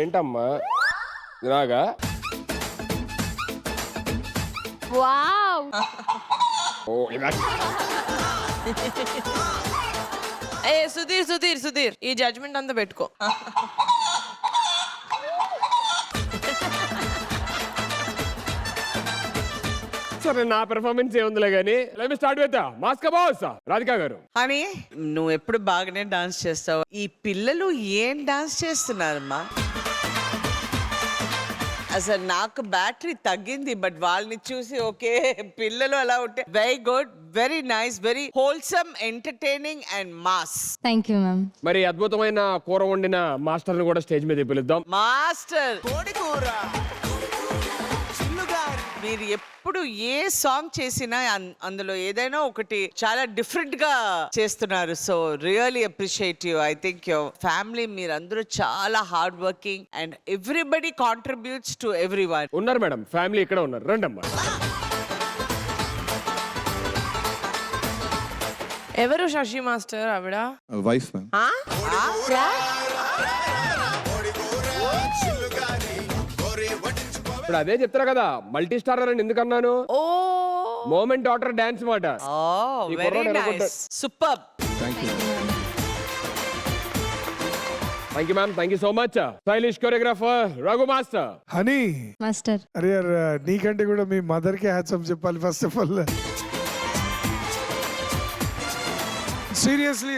ఏంటమ్మా ఇలాగా? వావ్. ఓ ఇలా ఏ సుధీర్ సుధీర్ సుధీర్ ఈ జడ్జ్మెంట్ అంతా పెట్టుకో. సరే నా పెర్ఫార్మెన్స్ ఏముందిలే కానీ లెట్ మీ స్టార్ట్ విత్ మాస్కా బాస్ రాధికా గారు. అని నువ్వు ఎప్పుడు బాగానే డాన్స్ చేస్తావు. ఈ పిల్లలు ఏం డాన్స్ చేస్తున్నారమ్మా? అసలు నాకు బ్యాటరీ తగ్గింది, బట్ వాళ్ళని చూసి ఓకే పిల్లలు అలా ఉంటే very good, very nice, very wholesome, entertaining and mass. Thank you ma'am. మరి అద్భుతమైన కూర వండిన మాస్టర్ ని కూడా స్టేజ్ మీద పిలుద్దాం. మాస్టర్ మీరు ఎప్పుడు ఏ సాంగ్ చేసినా అందులో ఏదైనా ఒకటి చాలా డిఫరెంట్ గా చేస్తున్నారు. So really appreciate you. I think your family మీరందరూ చాలా hard working and everybody contributes to every one. ఉన్నారు మేడం, ఫ్యామిలీ ఇక్కడ ఉన్నారు, రండి అమ్మా. ఎవరు శశి మాస్టర్? ఆవిడ వైఫ్ మ్యామ్. ఇప్పుడు అదే చెప్తారా కదా మల్టీ స్టారర్ అని ఎందుకన్నాను? ఓ మోమెంట్ డాటర్ డాన్స్ మాట. ఈ వెరీ కుర్రాడు ఎలా nice, super. Thank you. Thank you ma'am, thank you so much. Stylish choreographer Raghu master. Honey master. అరే యార్, నీకంటే కూడా మీ మదర్ కి హ్యాట్సప్ చెప్పాలి first of all. Seriously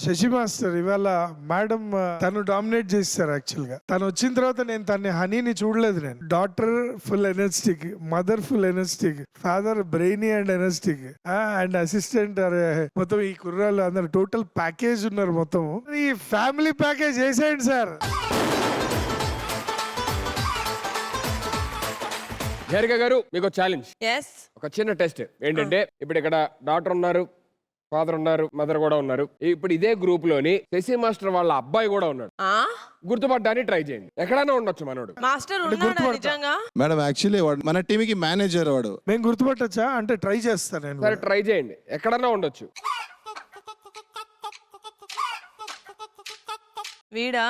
Sashi master ఇవాళ మేడం తను డామినేట్ చేస్తారు. యాక్చువల్ గా తను వచ్చిన తర్వాత నేను తన హనీని చూడలేదు. నేను daughter full energetic, mother full energetic, father brainy and energetic, and assistant మొత్తం ఈ కుర్రాళ్ళు అందరు టోటల్ ప్యాకేజ్ ఉన్నారు. మొత్తం ఈ ఫ్యామిలీ ప్యాకేజ్ వేసేయండి సార్. నిహారిక గారు మీకు ఛాలెంజ్, ఎస్. ఒక చిన్న టెస్ట్ ఏంటంటే ఇప్పుడు ఇక్కడ డాక్టర్ ఉన్నారు, ఫాదర్ ఉన్నారు, మదర్ కూడా ఉన్నారు. ఇప్పుడు ఇదే గ్రూప్ లోని శశి మాస్టర్ వాళ్ళ అబ్బాయి కూడా ఉన్నాడు. గుర్తుపట్టడానికి ట్రై చేయండి. ఎక్కడైనా ఉండొచ్చు మనోడు. మాస్టర్ ఉన్నాడా నిజంగా? మేడం యాక్చువల్లీ వాడు మన టీమ్ కి మేనేజర్. వాడు మేము గుర్తుపట్టచ్చా అంటే ట్రై చేస్తాను నేను. సరే ట్రై చేయండి, ఎక్కడన్నా ఉండొచ్చు. వీడా?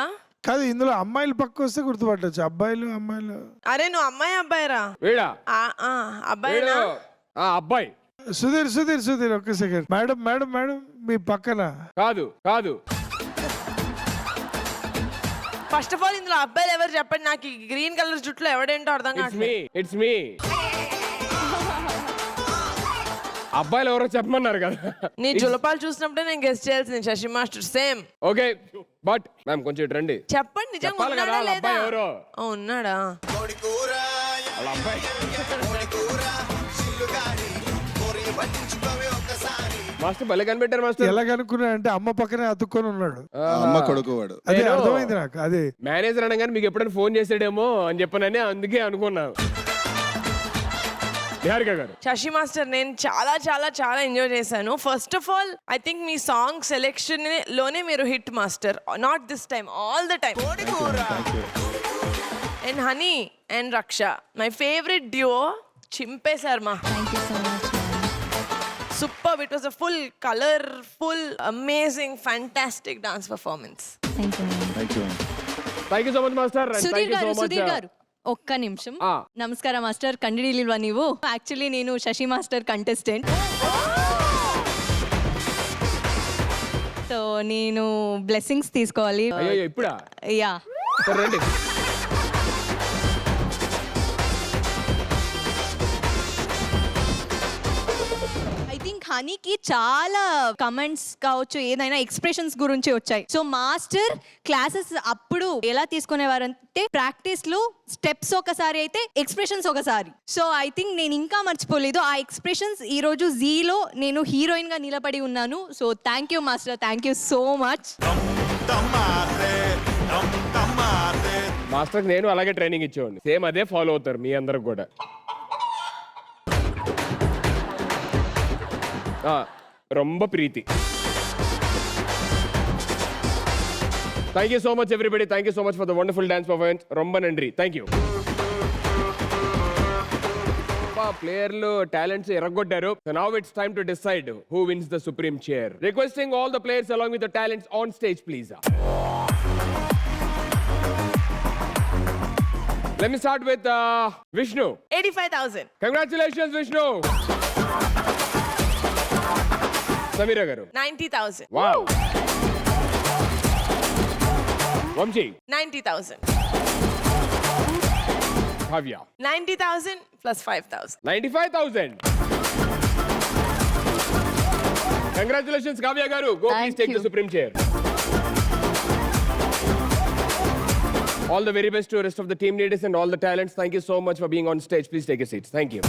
కాదు, ఇందులో అమ్మాయిలు పక్క వస్తే గుర్తుపట్టచ్చు, అబ్బాయిలు అమ్మాయిలు. అరే నువ్వు అమ్మాయి అబ్బాయిరా? వీడా? అబ్బాయినా? అబ్బాయి. సుధీర్ సుధీర్ సుధీర్ ఒక్క సెకండ్. మేడం మేడం మేడం మీ పక్కన. కాదు కాదు. ఫస్ట్ ఆఫ్ ఆల్ ఇందులో అబ్బాయిలు ఎవరు చెప్పండి నాకు. ఈ గ్రీన్ కలర్ జుట్లో ఎవడేంటో అర్థం కావట్లేదు. It's me. అబ్బాయిలు ఎవరో చెప్పమన్నారు కదా. నీ జులపాలు చూసినప్పుడే నేను గెస్ట్ చేయాల్సింది. Sashi master same. Okay but ma'am కొంచెం ఇటు రండి. చెప్పండి నిజంగా చెప్పాలి కదా ఉన్నాడా వాళ్ళ లేదా? అబ్బాయి ఎవరో. ఉన్నాడా? వాళ్ళ అబ్బాయి. మాస్టర్ భలే కనిపెట్టారు మాస్టర్. ఎలా కనుక్కున్నా అంటే అమ్మ పక్కనే అతుక్కొని ఉన్నాడు. అమ్మ కొడుకు వాడు. అదే అర్థమైంది నాకు. అదే మేనేజర్ అనగానే మీకు ఎప్పుడైనా ఫోన్ చేసాడేమో అని చెప్పనని అందుకే అనుకున్నాను. నిహారిక గారు. శశి మాస్టర్ నేను చాలా చాలా చాలా ఎంజాయ్ చేశాను. First of all I think me song selection లోనే మీరు hit master. Not this time, all the time. And honey and రక్ష మై ఫేవరెట్ డ్యూో. చింపేశారు మా. Thank you so much. Superb. It was a full colorful, amazing, fantastic dance performance. Thank you. Thank you. Thank you so much master. Sudheer గారు, సుధీర్ గారు ఒక్క నిమిషం. నమస్కారం master. కండిడీలివా నీవు? Actually నేను Shashi master contestant. So నేను బ్లెస్సింగ్స్ తీసుకోవాలి. అయ్యో ఇప్పుడా? యా రండి. హనీకి చాలా కమెంట్స్ కావచ్చు, ఏదైనా ఎక్స్ప్రెషన్స్ గురించి వచ్చాయి. సో మాస్టర్ క్లాసెస్ అప్పుడు ఎలా తీసుకునేవారంటే ప్రాక్టీస్ లో స్టెప్స్ ఒకసారి అయితే ఎక్స్ప్రెషన్స్ ఒకసారి. సో ఐ థింక్ నేను ఇంకా మర్చిపోలేదు ఆ ఎక్స్ప్రెషన్స్. ఈ రోజు జీలో నేను హీరోయిన్ గా నిలబడి ఉన్నాను. So thank you master, thank you so much. Master నేను అలాగే ట్రైనింగ్ ఇచ్చేవాడిని. సేమ్ అదే ఫాలో అవుతారు మీ అందరికి కూడా. ரொம்ப ప్రీతి. Thank you so much everybody. Thank you so much for the wonderful dance performance. ரொம்ப நன்றி. Thank you. ప్లేయర్లు టాలెంట్స్ ఎరగొట్టారు. So now it's time to decide who wins the supreme chair. Requesting all the players along with the talents on stage please. Let me start with Vishnu. 85,000. Congratulations, Vishnu. Samira garu. 90,000. Wow. Vamshi. 90,000. Bhavya. 90,000 plus 5,000. 95,000. Congratulations, Kavya garu. Go Thank please take you. the supreme chair. All the very best to the rest of the team leaders and all the talents. Thank you so much for being on stage. Please take your seats. Thank you.